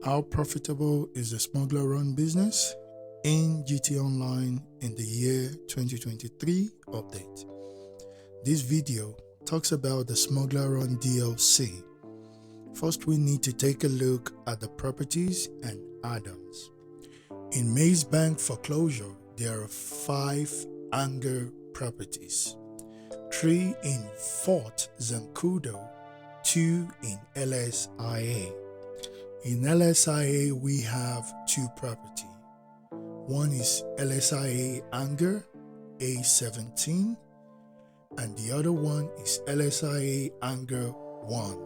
How profitable is the smuggler run business in GT Online in the year 2023 update? This video talks about the smuggler run DLC. First, we need to take a look at the properties and add-ons. In Maze Bank foreclosure, there are 5 Anger properties, 3 in Fort Zancudo, 2 in LSIA. In LSIA, we have 2 properties. One is LSIA Anger A17, and the other one is LSIA Anger 1.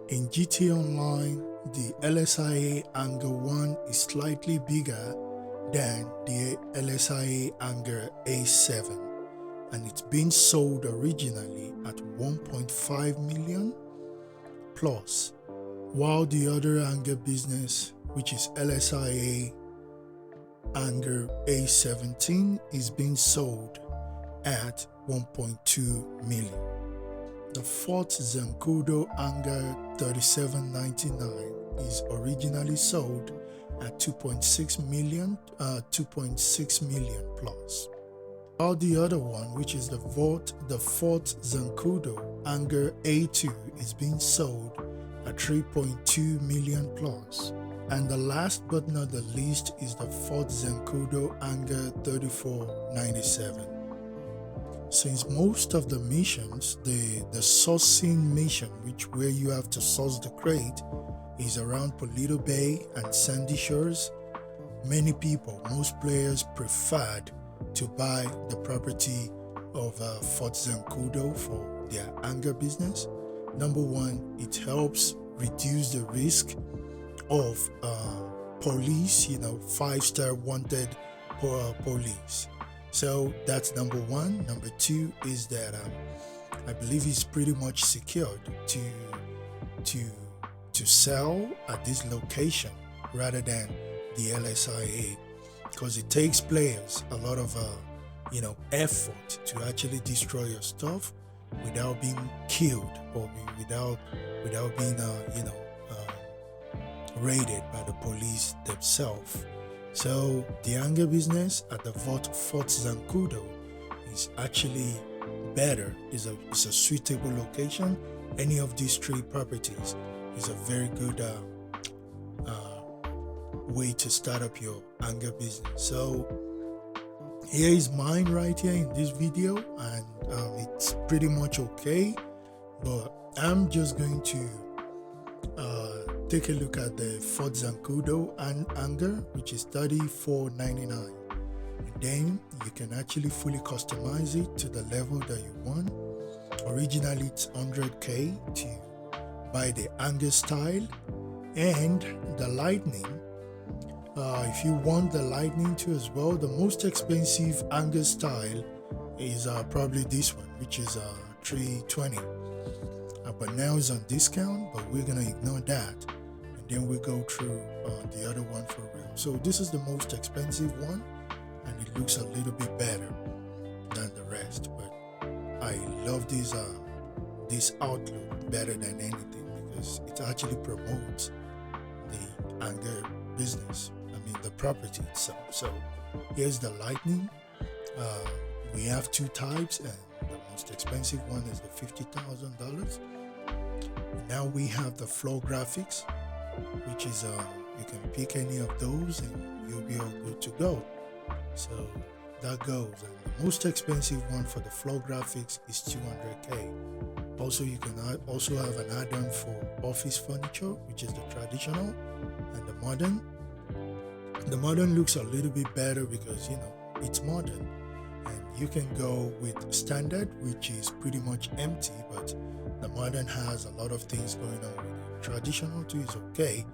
In GT Online, the LSIA Anger 1 is slightly bigger than the LSIA Anger A7, and it's been sold originally at 1.5 million plus, while the other Anger business, which is LSIA Anger A17, is being sold at 1.2 million. The Fort Zancudo Anger 3799 is originally sold at 2.6 million plus. While the other one, which is the Fort Zancudo Anger A2, is being sold at 3.2 million plus. And the last but not the least is the Fort Zancudo Anger 3497. Since most of the missions, the sourcing mission, where you have to source the crate, is around Paleto Bay and Sandy Shores, most players preferred to buy the property of Fort Zancudo for their Anger business. Number one, it helps reduce the risk of police, 5-star wanted police. So that's number one. Number two is that I believe it's pretty much secured to sell at this location rather than the LSIA, because it takes players a lot of effort to actually destroy your stuff without being killed or without being raided by the police themselves. So the Anger business at the Fort Zancudo is actually better. It's a suitable location. Any of these 3 properties is a very good way to start up your Anger business. So here is mine right here in this video, and it's pretty much okay, but I'm just going to take a look at the Fort Zancudo and Anger, which is $34.99. And then you can actually fully customize it to the level that you want. Originally it's $100K to buy the Anger style and the Lightning. If you want the Lightning too as well, the most expensive Anger style is probably this one, which is $320. But now it's on discount, but we're gonna ignore that, and then we go through the other one for real. So this is the most expensive one, and it looks a little bit better than the rest. But I love this outlook better than anything, because it actually promotes the Anger business. The property itself. So here's the Lightning. We have 2 types, and the most expensive one is the $50,000. Now we have the floor graphics, which is you can pick any of those and you'll be all good to go. So that goes. And the most expensive one for the floor graphics is $200K. Also, you can also have an add-on for office furniture, which is the traditional and the modern. The modern looks a little bit better because it's modern, and you can go with standard, which is pretty much empty, but the modern has a lot of things going on with it. Traditional too is okay,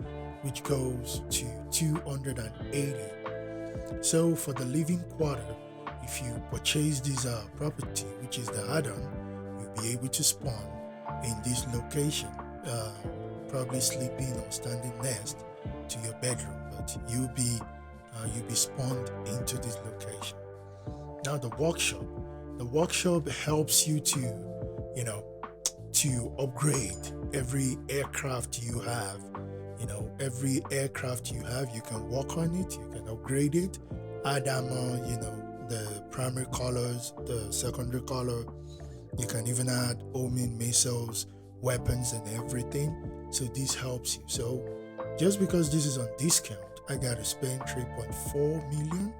which goes to $280. So for the living quarter, if you purchase this property, which is the add-on, you'll be able to spawn in this location, probably sleeping or standing next to your bedroom, but you'll be spawned into this location. Now the workshop helps you to to upgrade every aircraft you have. Every aircraft you have, you can work on it, you can upgrade it, add armor, the primary colors, the secondary color. You can even add homing missiles, weapons, and everything. So this helps you. So just because this is on discount, I gotta spend 3.4 million,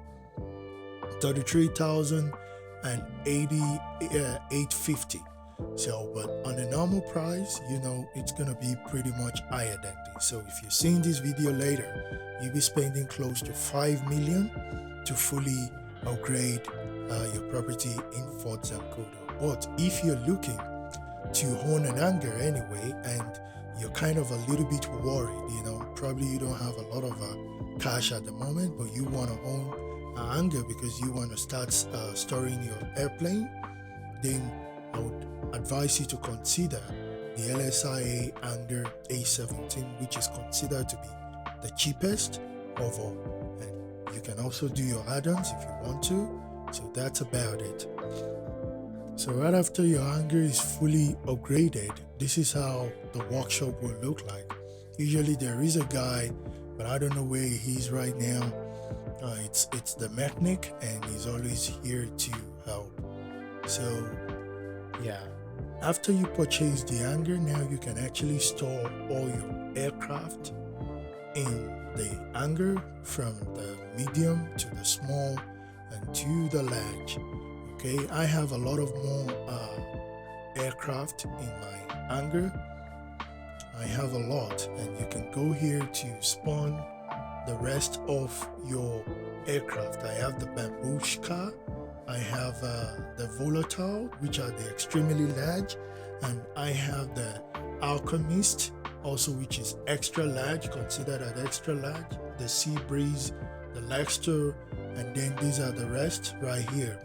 33,088.50. So, but on the normal price, it's gonna be pretty much higher than this. So if you're seeing this video later, you'll be spending close to 5 million to fully upgrade your property in Fort Zancudo. But if you're looking to own an hangar anyway, and you're kind of a little bit worried, probably you don't have a lot of cash at the moment, but you want to own a hangar because you want to start storing your airplane, then I would advise you to consider the LSIA Hangar A17, which is considered to be the cheapest of all. And you can also do your add-ons if you want to. So that's about it. So right after your hangar is fully upgraded, this is how the workshop will look like. Usually there is a guy, but I don't know where he is right now. It's the mechanic, and he's always here to help. So yeah, after you purchase the hangar, now you can actually store all your aircraft in the hangar, from the medium to the small and to the large. Okay, I have a lot of more aircraft in my hangar. I have a lot, and you can go here to spawn the rest of your aircraft. I have the Bambushka, I have the Volatile, which are the extremely large, and I have the Alchemist also, which is extra large, considered as extra large, the Sea Breeze, the Lexter, and then these are the rest right here.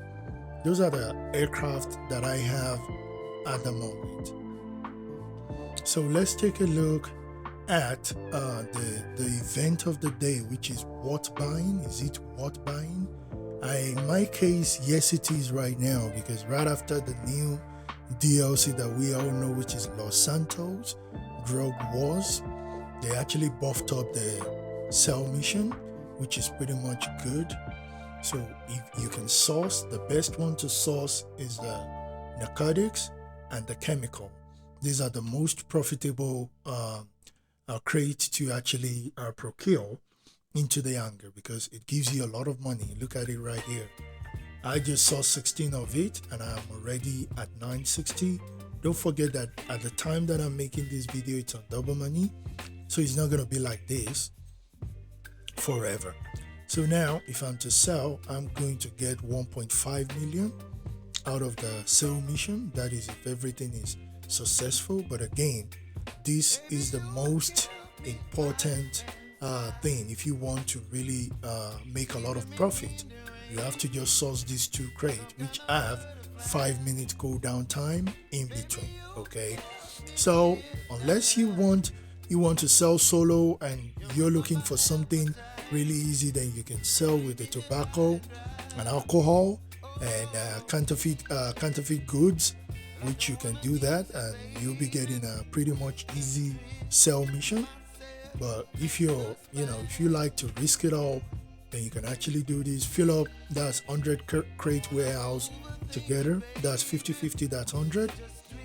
Those are the aircraft that I have at the moment. So let's take a look at the event of the day, which is what buying. Is it what buying? In my case, yes, it is right now, because right after the new DLC that we all know, which is Los Santos Drug Wars, they actually buffed up the cell mission, which is pretty much good. So if you can source, the best one to source is the narcotics and the chemical. These are the most profitable crates to actually procure into the hangar, because it gives you a lot of money. Look at it right here. I just saw 16 of it, and I'm already at 960. Don't forget that at the time that I'm making this video, it's on double money, so it's not going to be like this forever. So now if I'm to sell, I'm going to get 1.5 million out of the sale mission. That is if everything is successful. But again, this is the most important thing. If you want to really make a lot of profit, you have to just source these two crates, which have 5 minutes cooldown time in between. Okay, so unless you want to sell solo and you're looking for something really easy, then you can sell with the tobacco and alcohol and counterfeit goods, which you can do that, and you'll be getting a pretty much easy sell mission. But if if you like to risk it all, then you can actually do this. Fill up, that's 100 crate warehouse together, that's 50-50, that's 100,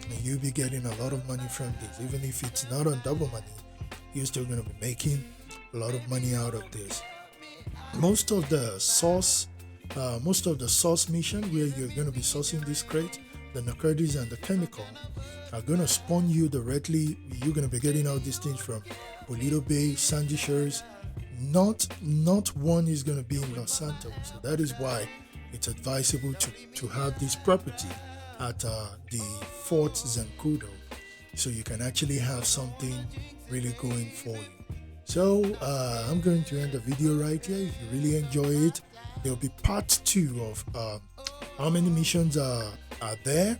and you'll be getting a lot of money from this. Even if it's not on double money, you're still going to be making a lot of money out of this. Most of the source mission where you're going to be sourcing this crate, the narcotics and the chemical, are going to spawn you directly. You're going to be getting all these things from Paleto Bay, Sandy Shores. Not one is going to be in Los Santos. So that is why it's advisable to have this property at the Fort Zancudo, so you can actually have something really going for you. So I'm going to end the video right here. If you really enjoy it, there'll be part 2 of how many missions are there,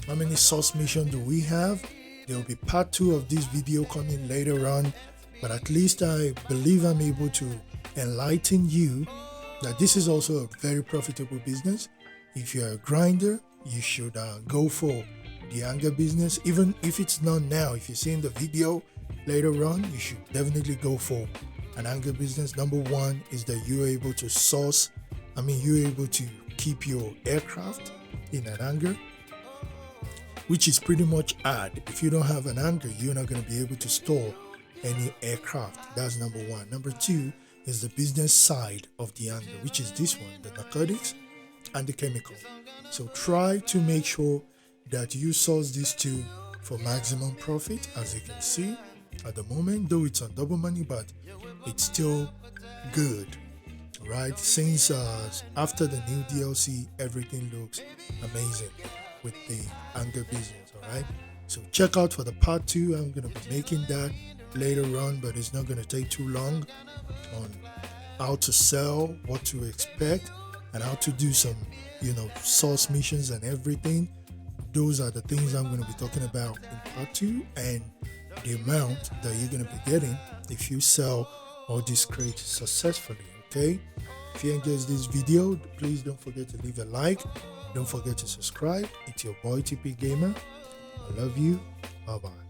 how many source missions do we have. There will be part 2 of this video coming later on, but at least I believe I'm able to enlighten you that this is also a very profitable business. If you're a grinder, you should go for the anger business, even if it's not now, if you're seeing the video later on, you should definitely go for an anger business. Number one is that you're able to you're able to keep your aircraft in an hangar, which is pretty much hard. If you don't have an hangar, you're not going to be able to store any aircraft. That's number one. Number two is the business side of the hangar, which is this one, the narcotics and the chemical. So try to make sure that you source these two for maximum profit. As you can see at the moment, though it's on double money, but it's still good, right? Since after the new DLC, everything looks amazing with the anger business. All right, so check out for the part 2. I'm going to be making that later on, but it's not going to take too long on how to sell, what to expect, and how to do some source missions and everything. Those are the things I'm going to be talking about in part 2, and the amount that you're going to be getting if you sell all these crates successfully. Okay, if you enjoyed this video, please don't forget to leave a like, don't forget to subscribe. It's your boy TP Gamer. I love you. Bye bye.